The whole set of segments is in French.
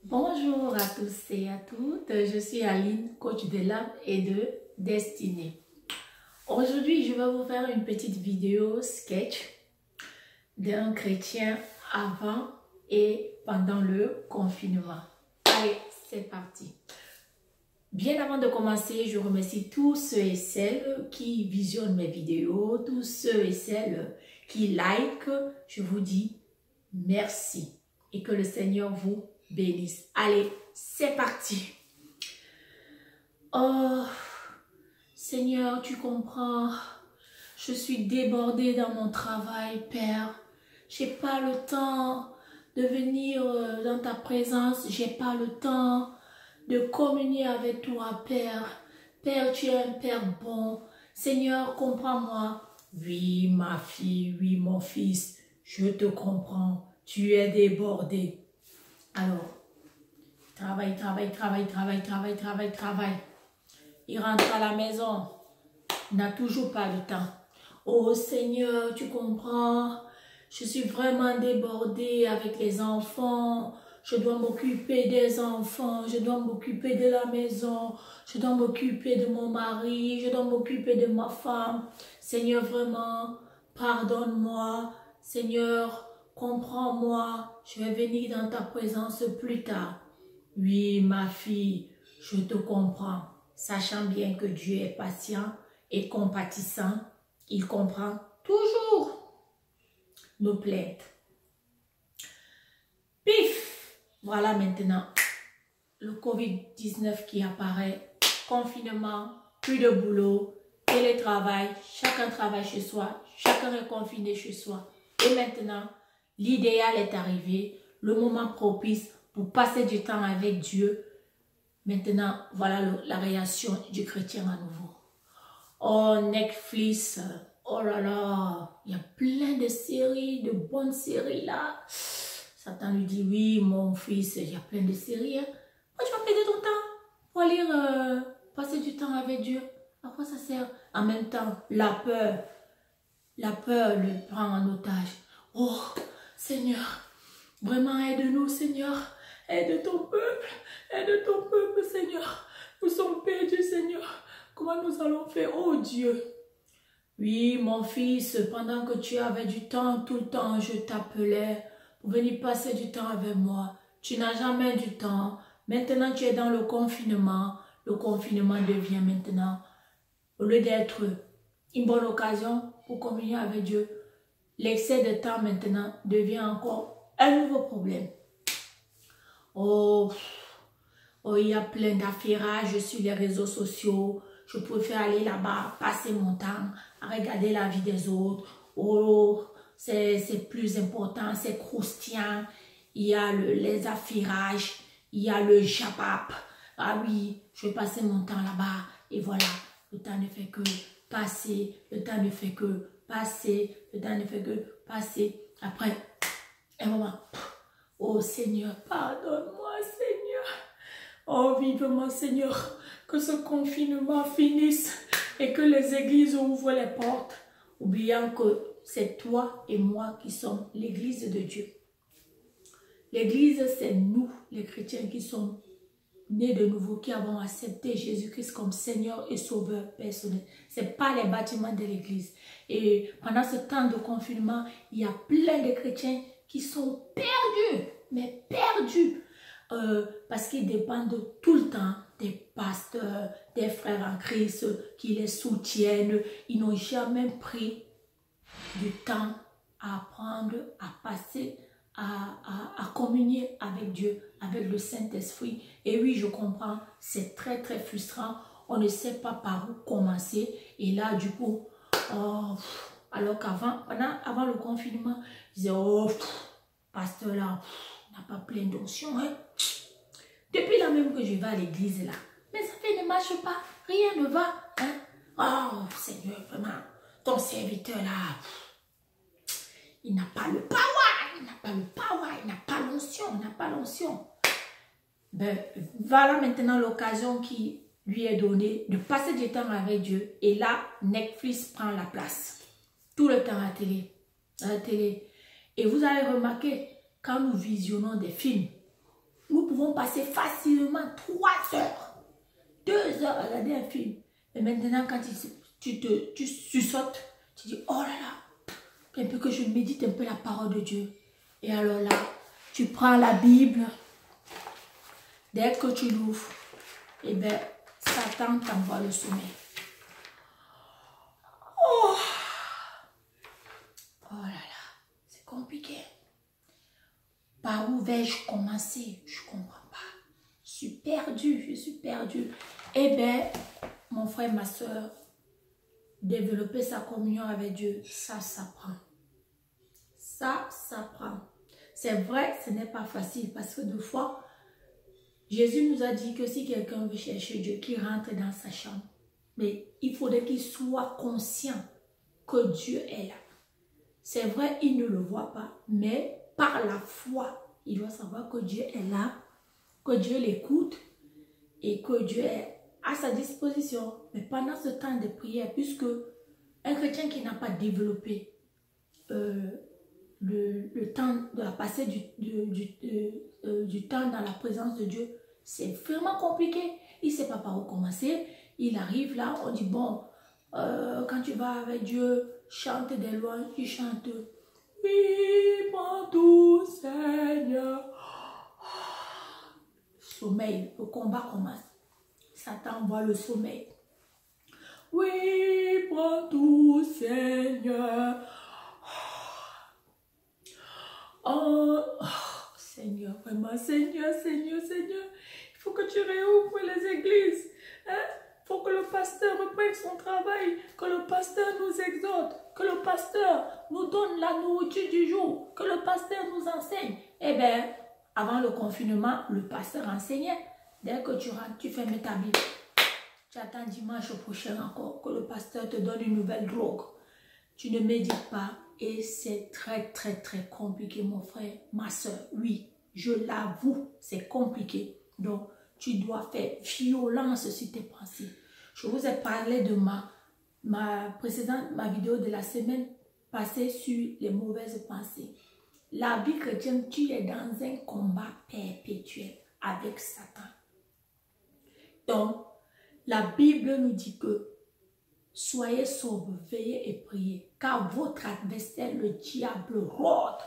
Bonjour à tous et à toutes, je suis Aline, coach de l'âme et de destinée. Aujourd'hui, je vais vous faire une petite vidéo sketch d'un chrétien avant et pendant le confinement. Allez, c'est parti. Bien avant de commencer, je remercie tous ceux et celles qui visionnent mes vidéos, tous ceux et celles qui like. Je vous dis merci et que le Seigneur vous bénisse. Allez, c'est parti. Oh, Seigneur, tu comprends. Je suis débordée dans mon travail, Père. J'ai pas le temps de venir dans ta présence. J'ai pas le temps de communier avec toi, Père. Père, tu es un Père bon. Seigneur, comprends-moi. Oui, ma fille, oui, mon fils, je te comprends. Tu es débordé. Alors, travail. Il rentre à la maison, n'a toujours pas de temps. Oh Seigneur, tu comprends, je suis vraiment débordée avec les enfants. Je dois m'occuper des enfants, je dois m'occuper de la maison, je dois m'occuper de mon mari, je dois m'occuper de ma femme. Seigneur, vraiment, pardonne-moi. Seigneur, comprends-moi. Je vais venir dans ta présence plus tard. Oui, ma fille, je te comprends. Sachant bien que Dieu est patient et compatissant, il comprend toujours nos plaintes. Pif! Voilà maintenant le Covid-19 qui apparaît. Confinement, plus de boulot, télétravail, chacun travaille chez soi, chacun est confiné chez soi. Et maintenant, l'idéal est arrivé, le moment propice pour passer du temps avec Dieu. Maintenant, voilà la réaction du chrétien à nouveau. Oh, Netflix, oh là là, il y a plein de séries, de bonnes séries là. Satan lui dit, oui, mon fils, il y a plein de séries. Hein. Pourquoi tu vas perdre ton temps pour aller passer du temps avec Dieu? À quoi ça sert? En même temps, la peur le prend en otage. Oh, Seigneur, vraiment aide-nous, Seigneur. Aide ton peuple, Seigneur. Nous sommes perdus, Seigneur. Comment nous allons faire? Oh Dieu. Oui, mon fils, pendant que tu avais du temps, tout le temps, je t'appelais pour venir passer du temps avec moi. Tu n'as jamais du temps. Maintenant, tu es dans le confinement. Le confinement devient maintenant, au lieu d'être une bonne occasion pour communier avec Dieu, l'excès de temps maintenant devient encore un nouveau problème. Oh, il y a plein d'affairages sur les réseaux sociaux. Je préfère aller là-bas, passer mon temps à regarder la vie des autres. Oh, c'est plus important, c'est croustillant. Il y a les affairages, il y a le jabap. Ah oui, je vais passer mon temps là-bas. Et voilà, le temps ne fait que passer, le temps ne fait que passer, le temps ne fait que passer. Après, un moment, oh Seigneur, pardonne-moi Seigneur. Oh vivement Seigneur, que ce confinement finisse et que les églises ouvrent les portes, oubliant que c'est toi et moi qui sommes l'église de Dieu. L'église, c'est nous, les chrétiens qui sommes nés de nouveau, qui avons accepté Jésus-Christ comme Seigneur et Sauveur personnel. Ce n'est pas les bâtiments de l'église. Et pendant ce temps de confinement, il y a plein de chrétiens qui sont perdus, mais perdus, parce qu'ils dépendent tout le temps des pasteurs, des frères en Christ qui les soutiennent. Ils n'ont jamais pris du temps à apprendre, à passer, à communier avec Dieu, avec le Saint-Esprit. Et oui, je comprends, c'est très très frustrant. On ne sait pas par où commencer. Et là, du coup, alors qu'avant, avant le confinement, je disais, oh, pasteur là, n'a pas plein d'onction, hein. Depuis là même que je vais à l'église là, mais ça fait ne marche pas, rien ne va, hein. Oh Seigneur, vraiment, ton serviteur là, il n'a pas le power, il n'a pas l'onction, il n'a pas l'onction. Ben, voilà maintenant l'occasion qui lui est donnée de passer du temps avec Dieu. Et là, Netflix prend la place. Tout le temps à la télé. Et vous avez remarqué, quand nous visionnons des films, nous pouvons pouvons passer facilement 3 heures, 2 heures à regarder un film. Et maintenant, quand tu suçotes, tu dis, oh là là, un peu que je médite un peu la parole de Dieu. Et alors là, tu prends la Bible, dès que tu l'ouvres, et bien, Satan t'envoie le sommeil. Oh, oh là là, c'est compliqué. Par où vais-je commencer? Je ne comprends pas. Je suis perdue. Eh bien, mon frère, ma soeur, développer sa communion avec Dieu, ça prend. Ça prend. C'est vrai, ce n'est pas facile parce que des fois, Jésus nous a dit que si quelqu'un veut chercher Dieu, qu'il rentre dans sa chambre. Mais il faudrait qu'il soit conscient que Dieu est là. C'est vrai, il ne le voit pas, mais par la foi, il doit savoir que Dieu est là, que Dieu l'écoute et que Dieu est à sa disposition. Mais pendant ce temps de prière, puisque un chrétien qui n'a pas développé le temps de la passer du temps dans la présence de Dieu, c'est vraiment compliqué. Il ne sait pas par où commencer. Il arrive là, on dit bon, quand tu vas avec Dieu, chante des louanges, tu chantes. Oui, mon doux Seigneur. Sommeil, le combat commence. Satan envoie le sommeil. Oui, mon doux Seigneur. Oh, Seigneur, vraiment, Seigneur. Il faut que tu réouvres les églises. Il faut que le pasteur reprenne son travail, que le pasteur nous exhorte, que le pasteur nous donne la nourriture du jour, que le pasteur nous enseigne. Eh bien, avant le confinement, le pasteur enseignait. Dès que tu rentres, tu fermes ta Bible. Tu attends dimanche prochain encore que le pasteur te donne une nouvelle drogue. Tu ne médites pas et c'est très compliqué, mon frère, ma soeur. Oui, je l'avoue, c'est compliqué. Donc, tu dois faire violence sur tes pensées. Je vous ai parlé de ma vidéo de la semaine passée sur les mauvaises pensées. La vie chrétienne, tu es dans un combat perpétuel avec Satan. Donc, la Bible nous dit que soyez sobres, veillez et priez, car votre adversaire, le diable, rôde,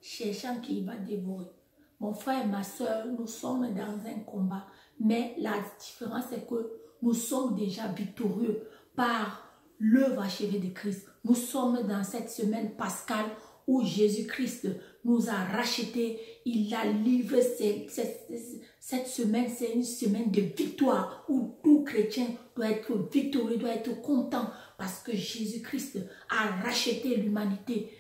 cherchant qui va dévorer. Mon frère, ma soeur, nous sommes dans un combat, mais la différence est que nous sommes déjà victorieux par l'œuvre achevée de Christ. Nous sommes dans cette semaine pascale où Jésus-Christ nous a rachetés, il a livré cette semaine, c'est une semaine de victoire où tout chrétien doit être victorieux, doit être content parce que Jésus-Christ a racheté l'humanité.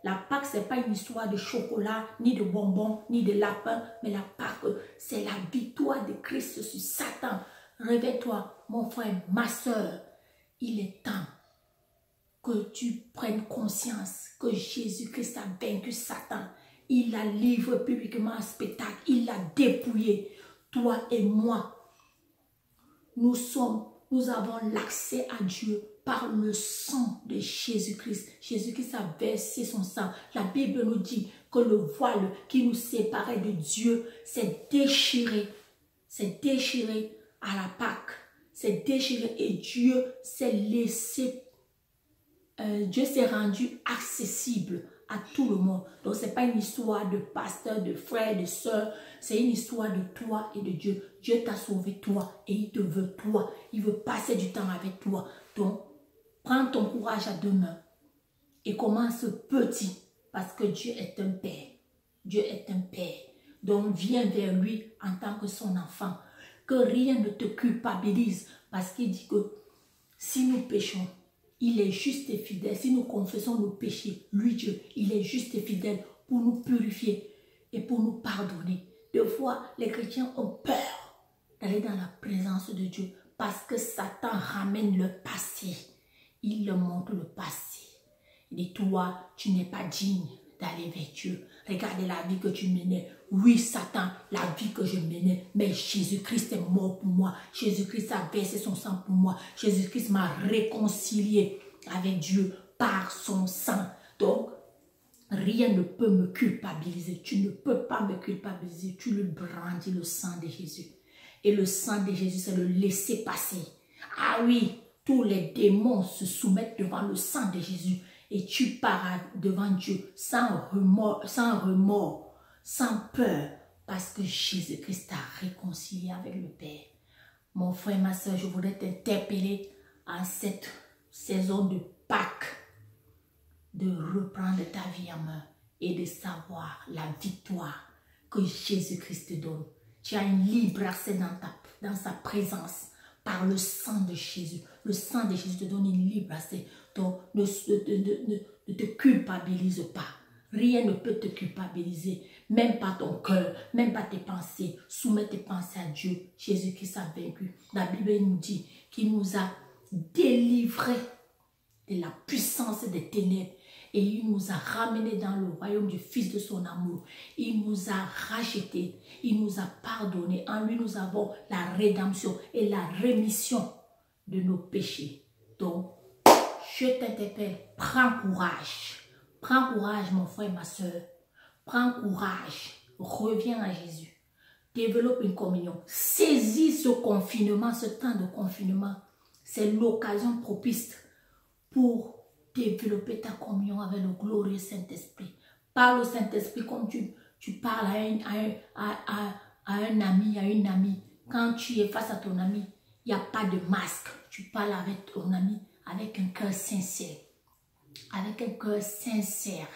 La Pâque, ce n'est pas une histoire de chocolat, ni de bonbons, ni de lapins, mais la Pâque, c'est la victoire de Christ sur Satan. Réveille-toi, mon frère, ma soeur, il est temps que tu prennes conscience que Jésus-Christ a vaincu Satan. Il l'a livré publiquement en spectacle. Il l'a dépouillé. Toi et moi, nous avons l'accès à Dieu par le sang de Jésus-Christ. Jésus-Christ a versé son sang. La Bible nous dit que le voile qui nous séparait de Dieu s'est déchiré. C'est déchiré à la Pâque. C'est déchiré et Dieu s'est laissé Dieu s'est rendu accessible à tout le monde. Donc, ce n'est pas une histoire de pasteur, de frère, de soeur. C'est une histoire de toi et de Dieu. Dieu t'a sauvé toi et il te veut toi. Il veut passer du temps avec toi. Donc, prends ton courage à deux mains et commence petit parce que Dieu est un Père. Dieu est un Père. Donc, viens vers lui en tant que son enfant. Que rien ne te culpabilise parce qu'il dit que si nous péchons, il est juste et fidèle. Si nous confessons nos péchés, lui Dieu, il est juste et fidèle pour nous purifier et pour nous pardonner. Des fois, les chrétiens ont peur d'aller dans la présence de Dieu parce que Satan ramène le passé. Il leur montre le passé. Il dit, toi, tu n'es pas digne d'aller vers Dieu. Regardez la vie que tu menais. Oui, Satan, la vie que je menais, mais Jésus-Christ est mort pour moi. Jésus-Christ a versé son sang pour moi. Jésus-Christ m'a réconcilié avec Dieu par son sang. Donc, Rien ne peut me culpabiliser. Tu ne peux pas me culpabiliser. Tu le brandis, le sang de Jésus. Et le sang de Jésus, c'est le laisser passer. Ah oui, tous les démons se soumettent devant le sang de Jésus. Et tu pars devant Dieu sans remords, sans peur. Parce que Jésus-Christ t'a réconcilié avec le Père. Mon frère, ma soeur, je voudrais t'interpeller en cette saison de Pâques, de reprendre ta vie en main et de savoir la victoire que Jésus-Christ te donne. Tu as une libre accès dans sa présence par le sang de Jésus. Le sang de Jésus te donne une libre accès. Donc, ne te culpabilise pas. Rien ne peut te culpabiliser. Même pas ton cœur, même pas tes pensées. Soumets tes pensées à Dieu. Jésus-Christ a vaincu. La Bible nous dit qu'il nous a délivrés de la puissance des ténèbres. Et il nous a ramenés dans le royaume du Fils de son amour. Il nous a rachetés. Il nous a pardonnés. En lui, nous avons la rédemption et la rémission de nos péchés. Donc, je t'interpelle, prends courage. Prends courage, mon frère et ma soeur. Prends courage. Reviens à Jésus. Développe une communion. Saisis ce confinement, ce temps de confinement. C'est l'occasion propice pour développer ta communion avec le glorieux Saint-Esprit. Parle au Saint-Esprit comme tu parles à un ami, à une amie. Quand tu es face à ton ami, il n'y a pas de masque. Tu parles avec ton ami avec un cœur sincère. Avec un cœur sincère.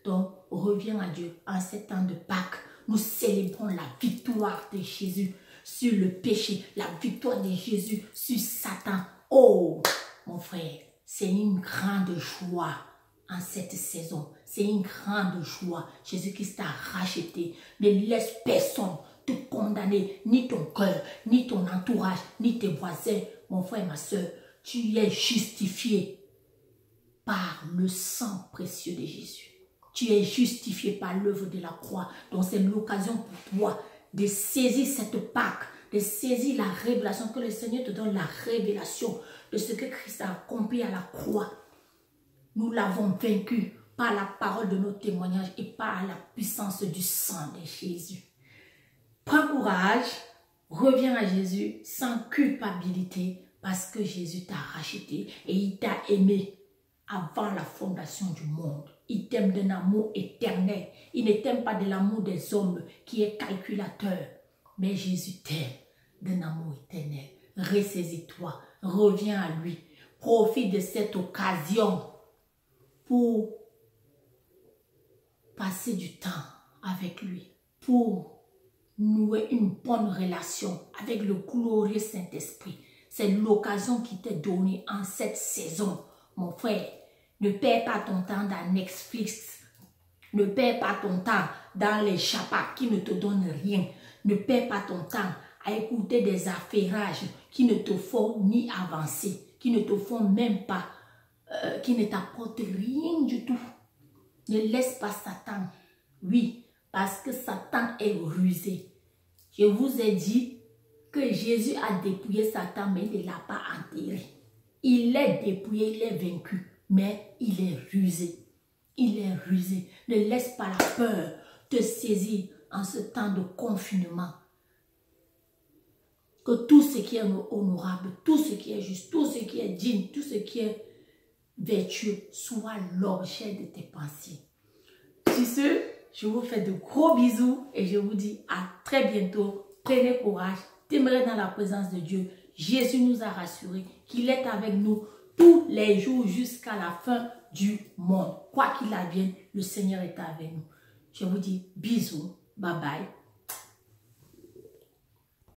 Donc, reviens à Dieu en ces temps de Pâques. Nous célébrons la victoire de Jésus sur le péché. La victoire de Jésus sur Satan. Oh, mon frère. C'est une grande joie en cette saison. C'est une grande joie. Jésus-Christ t'a racheté. Ne laisse personne te condamner, ni ton cœur, ni ton entourage, ni tes voisins. Mon frère et ma soeur, tu es justifié par le sang précieux de Jésus. Tu es justifié par l'œuvre de la croix. Donc c'est l'occasion pour toi de saisir cette Pâque, de saisir la révélation, que le Seigneur te donne la révélation de ce que Christ a accompli à la croix. Nous l'avons vaincu par la parole de nos témoignages et par la puissance du sang de Jésus. Prends courage, reviens à Jésus sans culpabilité parce que Jésus t'a racheté et il t'a aimé avant la fondation du monde. Il t'aime d'un amour éternel. Il ne t'aime pas de l'amour des hommes qui est calculateur. Mais Jésus t'aime d'un amour éternel. Ressaisis-toi, reviens à lui. Profite de cette occasion pour passer du temps avec lui. Pour nouer une bonne relation avec le glorieux Saint-Esprit. C'est l'occasion qui t'est donnée en cette saison. Mon frère, ne perds pas ton temps dans Netflix. Ne perds pas ton temps dans les chapas qui ne te donnent rien. Ne perds pas ton temps à écouter des affairages qui ne te font ni avancer, qui ne te font même pas, qui ne t'apportent rien du tout. Ne laisse pas Satan. Oui, parce que Satan est rusé. Je vous ai dit que Jésus a dépouillé Satan, mais il ne l'a pas enterré. Il est dépouillé, il est vaincu, mais il est rusé. Il est rusé. Ne laisse pas la peur te saisir en ce temps de confinement. Que tout ce qui est honorable, tout ce qui est juste, tout ce qui est digne, tout ce qui est vertueux soit l'objet de tes pensées. Sur ce, je vous fais de gros bisous et je vous dis à très bientôt. Prenez courage, demeurez dans la présence de Dieu. Jésus nous a rassurés qu'il est avec nous tous les jours jusqu'à la fin du monde. Quoi qu'il advienne, le Seigneur est avec nous. Je vous dis bisous, bye bye.